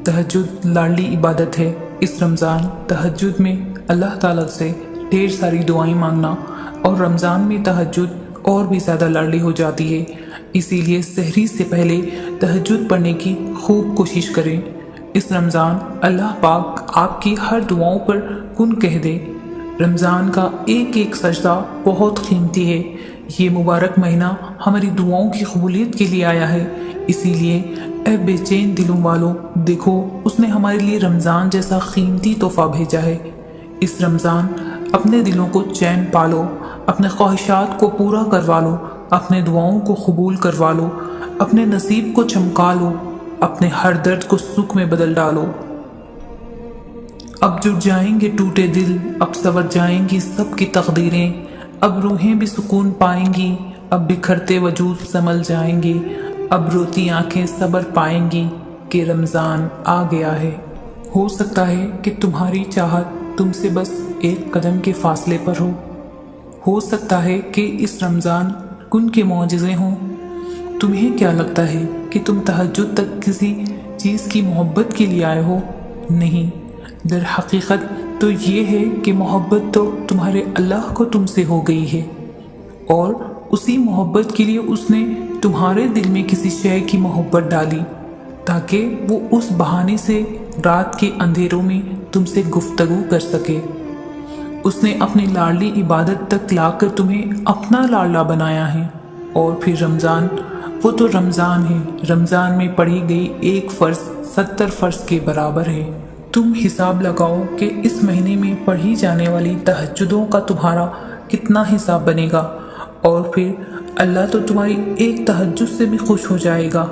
तहज्जुद लाडली इबादत है। इस रमज़ान तहज्जुद में अल्लाह ताला से ढेर सारी दुआएं मांगना, और रमज़ान में तहज्जुद और भी ज़्यादा लाडली हो जाती है। इसीलिए सहरी से पहले तहज्जुद पढ़ने की खूब कोशिश करें। इस रमज़ान अल्लाह पाक आपकी हर दुआओं पर कुन कह दे। रमज़ान का एक एक सजदा बहुत कीमती है। ये मुबारक महीना हमारी दुआओं की कबूलियत के लिए आया है। इसीलिए ऐ बेचैन दिलों वालों, देखो उसने हमारे लिए रमज़ान जैसा कीमती तोहफा भेजा है। इस रमज़ान अपने दिलों को चैन पालो, अपने ख्वाहिशात को पूरा करवा लो, अपने दुआओं को कबूल करवा लो, अपने नसीब को चमका लो, अपने हर दर्द को सुख में बदल डालो। अब जुट जाएंगे टूटे दिल, अब संवर जाएंगी सबकी तकदीरें, अब रूहें भी सुकून पाएंगी, अब बिखरते वजूद संभल जाएंगे, अब रोती आंखें सब्र पाएंगी कि रमज़ान आ गया है। हो सकता है कि तुम्हारी चाहत तुमसे बस एक कदम के फासले पर हो सकता है कि इस रमज़ान कुन के मौजज़े हों। तुम्हें क्या लगता है कि तुम तहज्जुद तक किसी चीज़ की मोहब्बत के लिए आए हो? नहीं, दर हकीकत तो ये है कि मोहब्बत तो तुम्हारे अल्लाह को तुमसे हो गई है, और उसी मोहब्बत के लिए उसने तुम्हारे दिल में किसी शय की मोहब्बत डाली, ताकि वो उस बहाने से रात के अंधेरों में तुमसे गुफ्तगू कर सके। उसने अपनी लाडली इबादत तक लाकर तुम्हें अपना लाडला बनाया है। और फिर रमज़ान, वो तो रमज़ान है। रमज़ान में पढ़ी गई एक फ़र्ज 70 फ़र्ज के बराबर है। तुम हिसाब लगाओ कि इस महीने में पढ़ी जाने वाली तहज्जुदों का तुम्हारा कितना हिसाब बनेगा, और फिर अल्लाह तो तुम्हारी एक तहज्जुद से भी खुश हो जाएगा।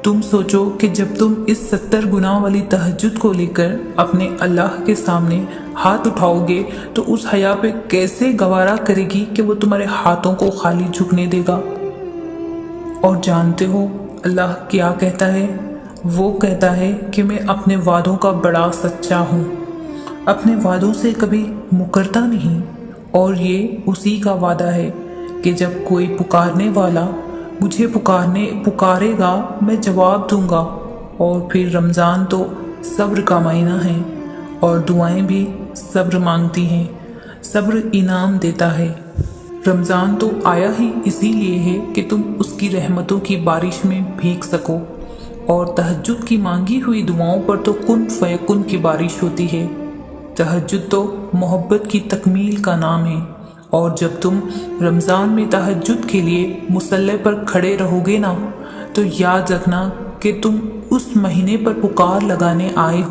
तुम सोचो कि जब तुम इस 70 गुनाह वाली तहज्जुद को लेकर अपने अल्लाह के सामने हाथ उठाओगे तो उस हया पे कैसे गवारा करेगी कि वो तुम्हारे हाथों को खाली झुकने देगा। और जानते हो अल्लाह क्या कहता है? वो कहता है कि मैं अपने वादों का बड़ा सच्चा हूँ, अपने वादों से कभी मुकरता नहीं, और ये उसी का वादा है कि जब कोई पुकारने वाला मुझे पुकारेगा मैं जवाब दूंगा। और फिर रमज़ान तो सब्र का महीना है, और दुआएं भी सब्र मांगती हैं, सब्र इनाम देता है। रमज़ान तो आया ही इसीलिए है कि तुम उसकी रहमतों की बारिश में भीग सको, और तहज्जुद की मांगी हुई दुआओं पर तो कुन फयकुन की बारिश होती है। तहज्जुद तो मोहब्बत की तकमील का नाम है, और जब तुम रमज़ान में तहज्जुद के लिए मुसल्ले पर खड़े रहोगे ना, तो याद रखना कि तुम उस महीने पर पुकार लगाने आए हो।